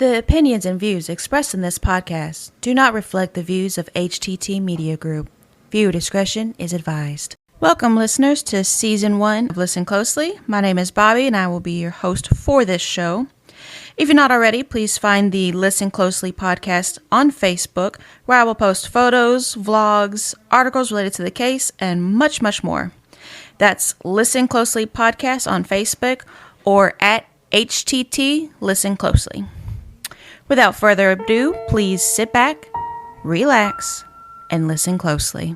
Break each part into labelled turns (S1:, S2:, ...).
S1: The opinions and views expressed in this podcast do not reflect the views of HTT Media Group. Viewer discretion is advised. Welcome, listeners, to Season 1 of Listen Closely. My name is Bobby, and I will be your host for this show. If you're not already, please find the Listen Closely podcast on Facebook, where I will post photos, vlogs, articles related to the case, and much, much more. That's Listen Closely Podcast on Facebook or at HTT Listen Closely. Without further ado, please sit back, relax, and listen closely.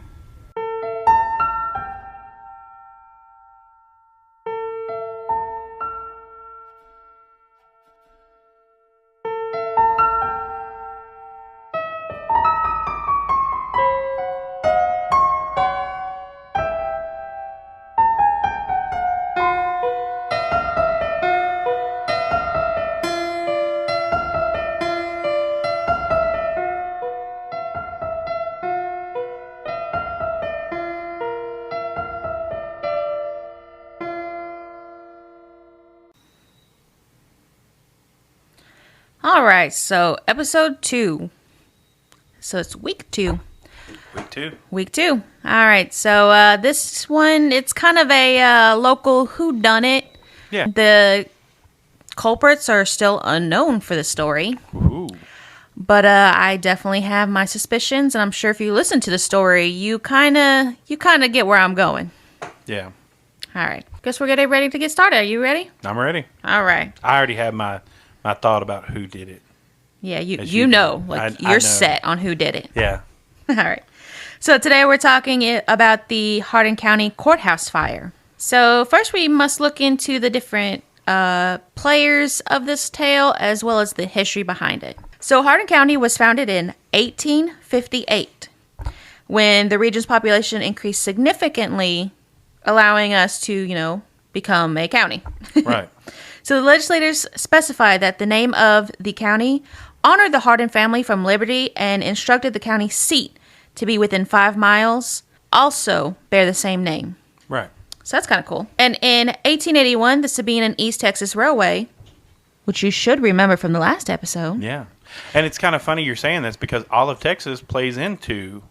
S1: All right, so episode 2. So it's week 2. Week 2. All right, so this one, it's kind of a local whodunit.
S2: Yeah.
S1: The culprits are still unknown for the story.
S2: Ooh.
S1: But I definitely have my suspicions, and I'm sure if you listen to the story, you kind of get where I'm going.
S2: Yeah.
S1: All right, guess we're getting ready to get started. Are you ready?
S2: I'm ready.
S1: All right.
S2: I already have my thought about who did it.
S1: Yeah, you know, like
S2: I
S1: you're
S2: know.
S1: set on who did it.
S2: Yeah.
S1: All right. So today we're talking about the Hardin County Courthouse fire. So first we must look into the different players of this tale as well as the history behind it. So Hardin County was founded in 1858 when the region's population increased significantly, allowing us to, become a county.
S2: Right.
S1: So the legislators specified that the name of the county honored the Hardin family from Liberty and instructed the county seat to be within 5 miles, also bear the same name.
S2: Right.
S1: So that's kind of cool. And in 1881, the Sabine and East Texas Railway, which you should remember from the last episode.
S2: Yeah. And it's kind of funny you're saying this because all of Texas plays into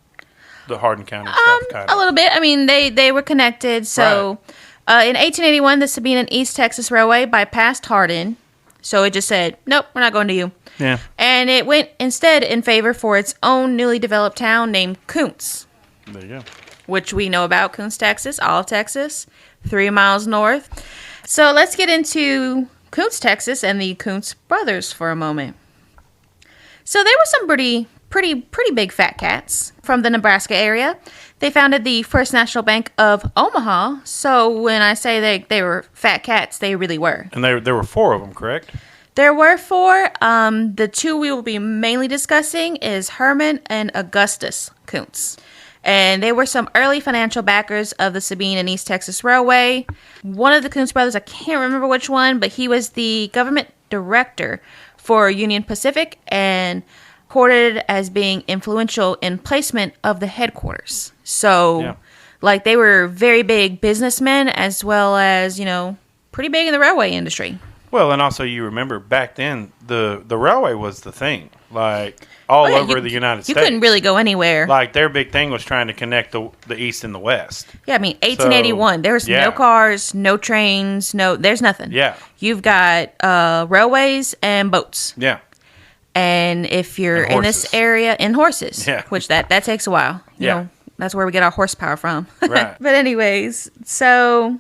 S2: the Hardin County stuff. Kind of.
S1: A little bit. I mean, they were connected. So in 1881, the Sabine and East Texas Railway bypassed Hardin. So it just said, nope, we're not going to you.
S2: Yeah.
S1: And it went instead in favor for its own newly developed town named Kountze.
S2: There you go.
S1: Which we know about Kountze, Texas, all of Texas, 3 miles north. So let's get into Kountze, Texas, and the Kountze brothers for a moment. So there were some pretty big fat cats from the Nebraska area. They founded the First National Bank of Omaha. So when I say they were fat cats, they really were.
S2: And there were 4 of them, correct?
S1: There were 4. The 2 we will be mainly discussing is Herman and Augustus Kountze. And they were some early financial backers of the Sabine and East Texas Railway. One of the Kountze brothers, I can't remember which one, but he was the government director for Union Pacific and quoted as being influential in placement of the headquarters. So, they were very big businessmen as well as, pretty big in the railway industry.
S2: Well, and also you remember back then the railway was the thing, all over the United States.
S1: You couldn't really go anywhere.
S2: Their big thing was trying to connect the East and the West.
S1: Yeah, I mean, 1881, there's no cars, no trains, there's nothing.
S2: Yeah.
S1: You've got railways and boats.
S2: Yeah.
S1: And if you're in this area, and horses, which that takes a while. You know, that's where we get our horsepower from.
S2: Right.
S1: But anyways, so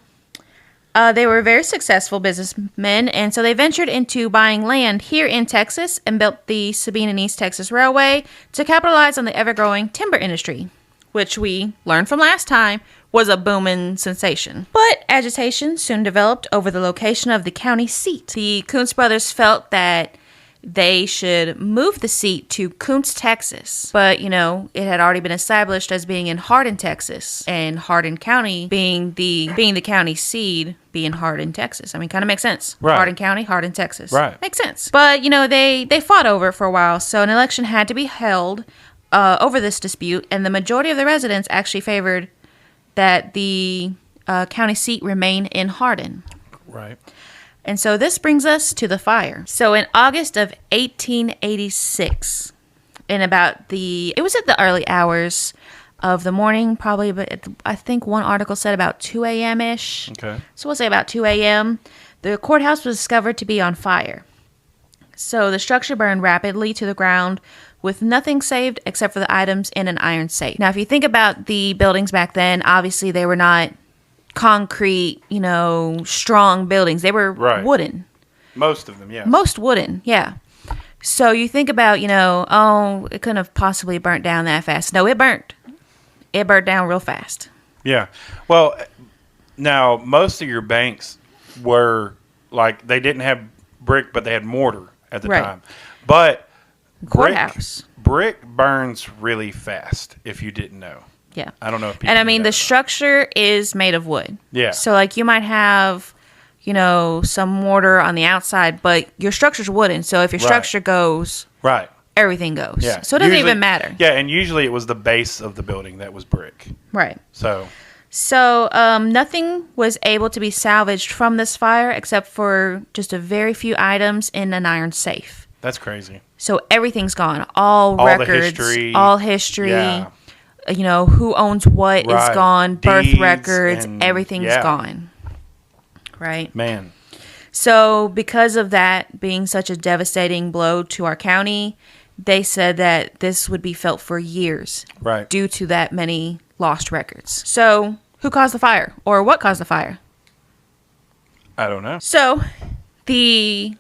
S1: they were very successful businessmen, and so they ventured into buying land here in Texas and built the Sabine and East Texas Railway to capitalize on the ever-growing timber industry, which we learned from last time was a booming sensation. But agitation soon developed over the location of the county seat. The Kountze brothers felt that they should move the seat to Kountze, Texas. But, it had already been established as being in Hardin, Texas. And Hardin County being the county seat, being Hardin, Texas. I mean, kind of makes sense.
S2: Right.
S1: Hardin County, Hardin, Texas.
S2: Right.
S1: Makes sense. But, they fought over it for a while. So an election had to be held over this dispute. And the majority of the residents actually favored that the county seat remain in Hardin.
S2: Right.
S1: And so this brings us to the fire. So in August of 1886, it was at the early hours of the morning, probably, but I think one article said about 2 a.m.-ish.
S2: Okay.
S1: So we'll say about 2 a.m. The courthouse was discovered to be on fire. So the structure burned rapidly to the ground with nothing saved except for the items in an iron safe. Now, if you think about the buildings back then, obviously they were not concrete, strong buildings. They were wooden.
S2: Most of them, yeah.
S1: Most wooden, yeah. So you think about, it couldn't have possibly burnt down that fast. No, it burnt. It burnt down real fast.
S2: Yeah. Well, now, most of your banks were, they didn't have brick, but they had mortar at the time. But
S1: courthouse.
S2: Brick burns really fast, if you didn't know.
S1: Yeah.
S2: I don't know if people
S1: And I mean, the structure is made of wood.
S2: Yeah.
S1: So, you might have, some mortar on the outside, but your structure's wooden. So, if your structure goes, everything goes.
S2: Yeah.
S1: So, it doesn't even matter.
S2: Yeah, and usually it was the base of the building that was brick.
S1: Right.
S2: So,
S1: nothing was able to be salvaged from this fire except for just a very few items in an iron safe.
S2: That's crazy.
S1: So, everything's gone. All records, all history.
S2: Yeah.
S1: Who owns what is gone, birth
S2: Deeds
S1: records, everything's gone. Right?
S2: Man.
S1: So because of that being such a devastating blow to our county, they said that this would be felt for years.
S2: Right.
S1: Due to that many lost records. So who caused the fire? Or what caused the fire?
S2: I don't know.
S1: So the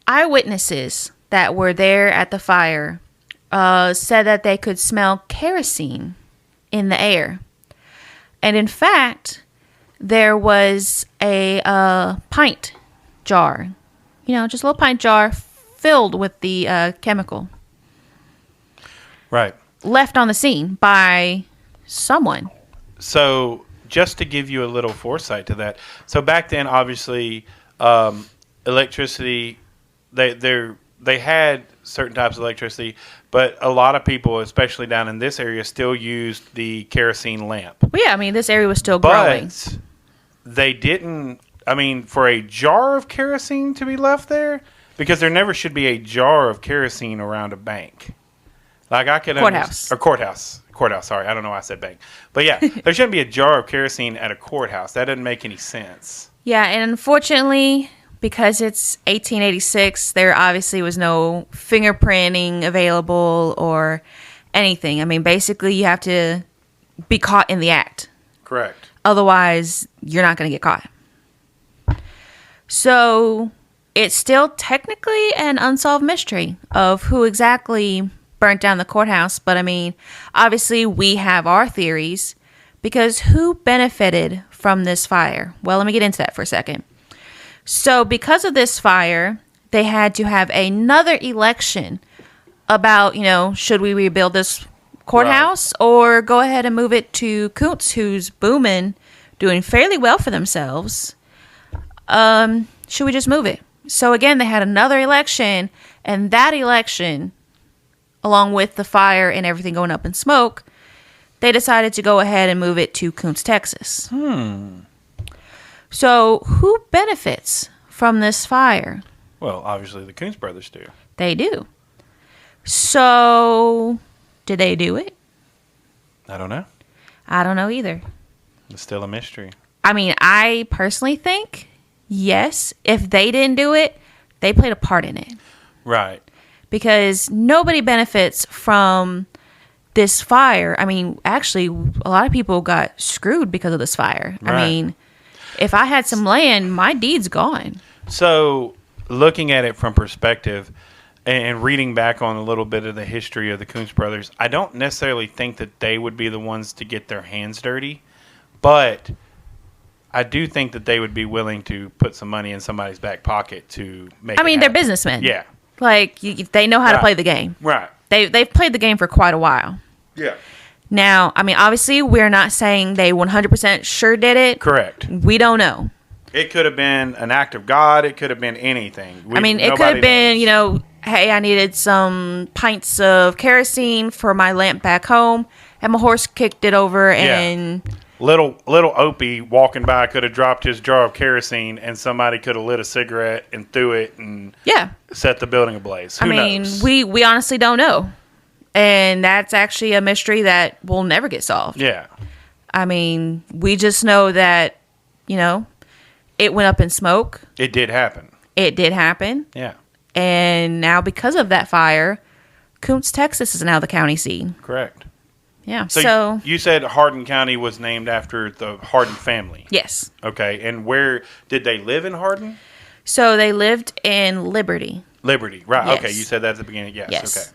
S1: eyewitnesses that were there at the fire said that they could smell kerosene in the air. And in fact, there was a pint jar, just a little pint jar filled with the chemical.
S2: Right.
S1: Left on the scene by someone.
S2: So just to give you a little foresight to that. So back then, obviously, electricity, they had certain types of electricity, but a lot of people, especially down in this area, still used the kerosene lamp.
S1: Well, yeah, I mean, this area was still growing.
S2: But they didn't, for a jar of kerosene to be left there, because there never should be a jar of kerosene around a bank. I could
S1: courthouse.
S2: Or courthouse. Courthouse, sorry. I don't know why I said bank. But yeah, there shouldn't be a jar of kerosene at a courthouse. That doesn't make any sense.
S1: Yeah, and unfortunately, because it's 1886, there obviously was no fingerprinting available or anything. Basically, you have to be caught in the act.
S2: Correct.
S1: Otherwise, you're not going to get caught. So, it's still technically an unsolved mystery of who exactly burnt down the courthouse. But, obviously, we have our theories because who benefited from this fire? Well, let me get into that for a second. So because of this fire, they had to have another election about, should we rebuild this courthouse or go ahead and move it to Kountze, who's booming, doing fairly well for themselves. Should we just move it? So again, they had another election, and that election, along with the fire and everything going up in smoke, they decided to go ahead and move it to Kountze, Texas. So, who benefits from this fire?
S2: Well, obviously the Kountze brothers do.
S1: They do. So, did they do it?
S2: I don't know.
S1: I don't know either.
S2: It's still a mystery.
S1: I personally think, yes, if they didn't do it, they played a part in it.
S2: Right.
S1: Because nobody benefits from this fire. Actually, a lot of people got screwed because of this fire.
S2: Right.
S1: If I had some land, my deed's gone.
S2: So, looking at it from perspective and reading back on a little bit of the history of the Kountze brothers, I don't necessarily think that they would be the ones to get their hands dirty, but I do think that they would be willing to put some money in somebody's back pocket to make it
S1: they're businessmen.
S2: Yeah.
S1: They know how to play the game.
S2: Right.
S1: They've played the game for quite a while.
S2: Yeah.
S1: Now, obviously, we're not saying they 100% sure did it.
S2: Correct.
S1: We don't know.
S2: It could have been an act of God. It could have been anything.
S1: It could have been, hey, I needed some pints of kerosene for my lamp back home, and my horse kicked it over and
S2: little Opie walking by could have dropped his jar of kerosene, and somebody could have lit a cigarette and threw it and set the building ablaze. Who knows?
S1: we honestly don't know, and that's actually a mystery that will never get solved.
S2: Yeah.
S1: I mean, we just know that, it went up in smoke.
S2: It did happen.
S1: Yeah. And now because of that fire, Kountze, Texas is now the county seat.
S2: Correct.
S1: Yeah.
S2: So you said Hardin County was named after the Hardin family.
S1: Yes.
S2: Okay. And where did they live in Hardin?
S1: So they lived in Liberty.
S2: Liberty. Right.
S1: Yes.
S2: Okay. You said that at the beginning. Yes.
S1: Yes.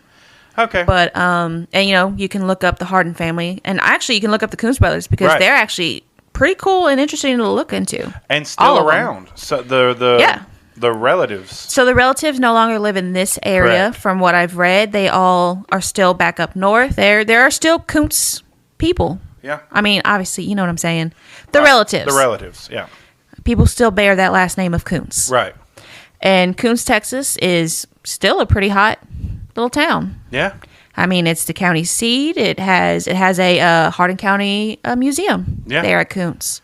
S2: Okay.
S1: But, and you can look up the Hardin family, and actually you can look up the Kountze brothers because they're actually pretty cool and interesting to look into.
S2: And still around. So the relatives.
S1: So the relatives no longer live in this area.
S2: Correct.
S1: From what I've read, they all are still back up north. There are still Kountze people.
S2: Yeah.
S1: I mean, obviously, you know what I'm saying. The relatives.
S2: The relatives, yeah.
S1: People still bear that last name of Kountze.
S2: Right.
S1: And Kountze, Texas is still a pretty hot little town.
S2: Yeah.
S1: I mean, it's the county seat. It has a Hardin County museum there at Kountze.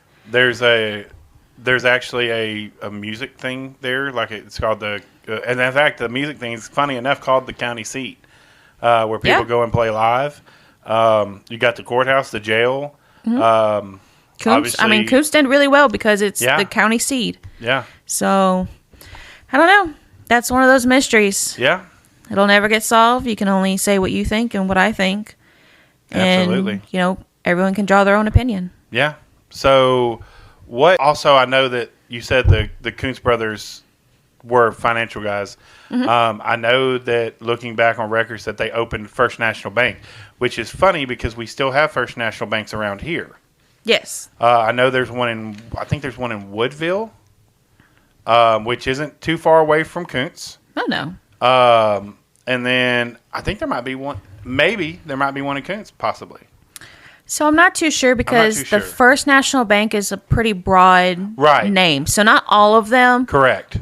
S2: There's actually a music thing there, like it's called and in fact, the music thing is funny enough called the county seat, where people go and play live. You got the courthouse, the jail.
S1: Kountze, Kountze did really well because it's the county seat.
S2: Yeah.
S1: So, I don't know. That's one of those mysteries.
S2: Yeah.
S1: It'll never get solved. You can only say what you think and what I think.
S2: Absolutely.
S1: And, everyone can draw their own opinion.
S2: Yeah. So, also, I know that you said the Kountze brothers were financial guys. Mm-hmm. I know that looking back on records that they opened First National Bank, which is funny because we still have First National Banks around here.
S1: Yes.
S2: I know there's one in Woodville, which isn't too far away from Kountze.
S1: Oh, no.
S2: And then I think there might be one. Maybe there might be one in Kountze, possibly.
S1: So I'm not too sure because the First National Bank is a pretty broad name. So not all of them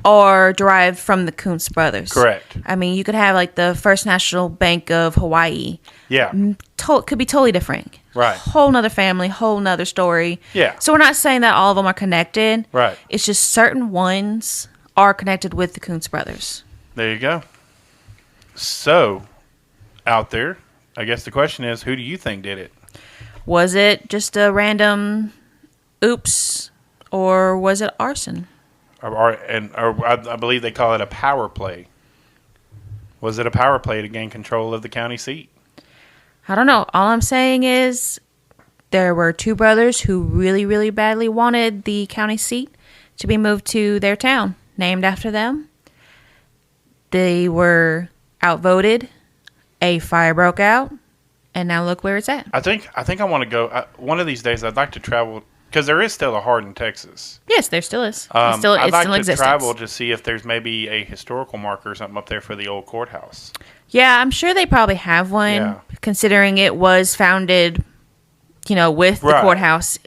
S1: are derived from the Kountze brothers.
S2: Correct.
S1: I mean, you could have like the First National Bank of Hawaii.
S2: Yeah.
S1: Could be totally different.
S2: Right.
S1: Whole nother family, whole nother story.
S2: Yeah.
S1: So we're not saying that all of them are connected.
S2: Right.
S1: It's just certain ones are connected with the Kountze brothers.
S2: There you go. So, out there, I guess the question is, who do you think did it?
S1: Was it just a random oops, or was it arson?
S2: Or I believe they call it a power play. Was it a power play to gain control of the county seat?
S1: I don't know. All I'm saying is there were two brothers who really, really badly wanted the county seat to be moved to their town, named after them. They were outvoted. A fire broke out. And now look where it's at.
S2: I think I want to go. One of these days, I'd like to travel because there is still a Hardin, Texas.
S1: Yes, there still is.
S2: I'd like to
S1: existence.
S2: travel to see if there's maybe a historical marker or something up there for the old courthouse.
S1: Yeah, I'm sure they probably have one, considering it was founded, with the courthouse.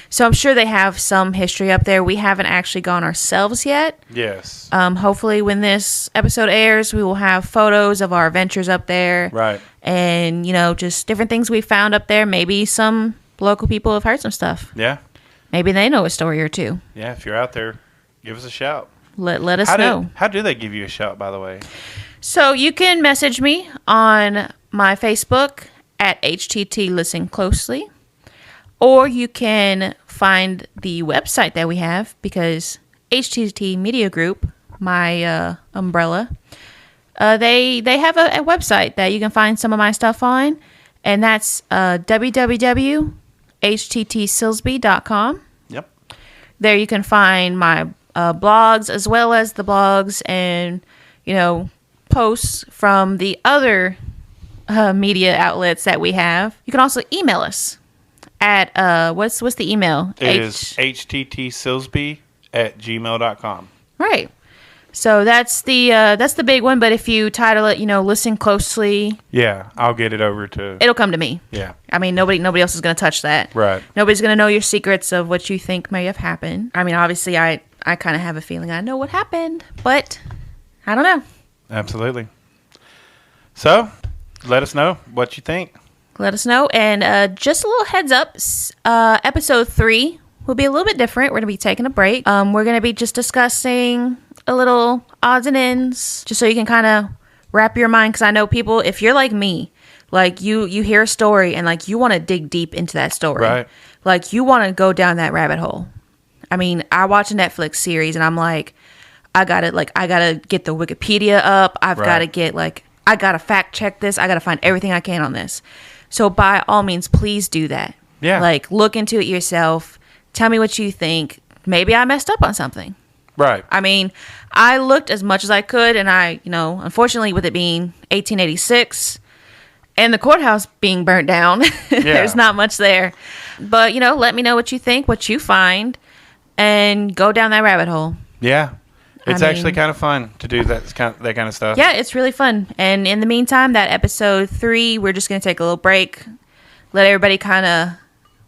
S1: So I'm sure they have some history up there. We haven't actually gone ourselves yet.
S2: Yes.
S1: Hopefully when this episode airs, we will have photos of our adventures up there.
S2: Right.
S1: And, just different things we found up there. Maybe some local people have heard some stuff.
S2: Yeah.
S1: Maybe they know a story or two.
S2: Yeah, if you're out there, give us a shout.
S1: Let us know.
S2: How do they give you a shout, by the way?
S1: So you can message me on my Facebook at HTT Listen Closely. Or you can find the website that we have because HTT Media Group, my umbrella, they have a website that you can find some of my stuff on, and that's www.httsilsby.com.
S2: Yep.
S1: There you can find my blogs as well as the blogs and, posts from the other media outlets that we have. You can also email us. At what's the email?
S2: It is httsilsby@gmail.com.
S1: Right. So that's the big one. But if you title it, listen closely.
S2: Yeah, I'll get it over to.
S1: It'll come to me.
S2: Yeah.
S1: I mean, nobody else is going to touch that.
S2: Right.
S1: Nobody's going to know your secrets of what you think may have happened. I mean, obviously, I kind of have a feeling I know what happened, but I don't know.
S2: Absolutely. So, let us know what you think.
S1: let us know. And just a little heads up, episode 3 will be a little bit different. We're going to be taking a break. We're going to be just discussing a little odds and ends, just so you can kind of wrap your mind. Because I know people, if you're like me, like you hear a story and like you want to dig deep into that story.
S2: Right.
S1: Like you want to go down that rabbit hole. I mean, I watch a Netflix series and I'm like, I gotta get the Wikipedia up. I've got to get I gotta fact check this. I gotta find everything I can on this. So by all means, please do that.
S2: Yeah.
S1: Like look into it yourself. Tell me what you think. Maybe I messed up on something.
S2: Right.
S1: I mean, I looked as much as I could, and I, unfortunately, with it being 1886 and the courthouse being burnt down, there's not much there. But, let me know what you think, what you find, and go down that rabbit hole.
S2: Yeah. It's actually kind of fun to do that kind of stuff.
S1: Yeah, it's really fun. And in the meantime, that episode 3, we're just going to take a little break, let everybody kind of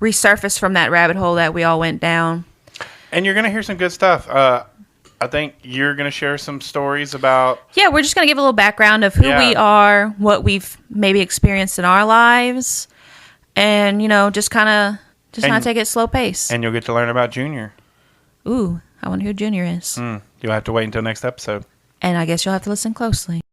S1: resurface from that rabbit hole that we all went down.
S2: And you're going to hear some good stuff. I think you're going to share some stories about...
S1: Yeah, we're just going to give a little background of who we are, what we've maybe experienced in our lives, and, just kind of take it slow pace.
S2: And you'll get to learn about Junior.
S1: Ooh, I wonder who Junior is.
S2: You'll have to wait until next episode.
S1: And I guess you'll have to listen closely.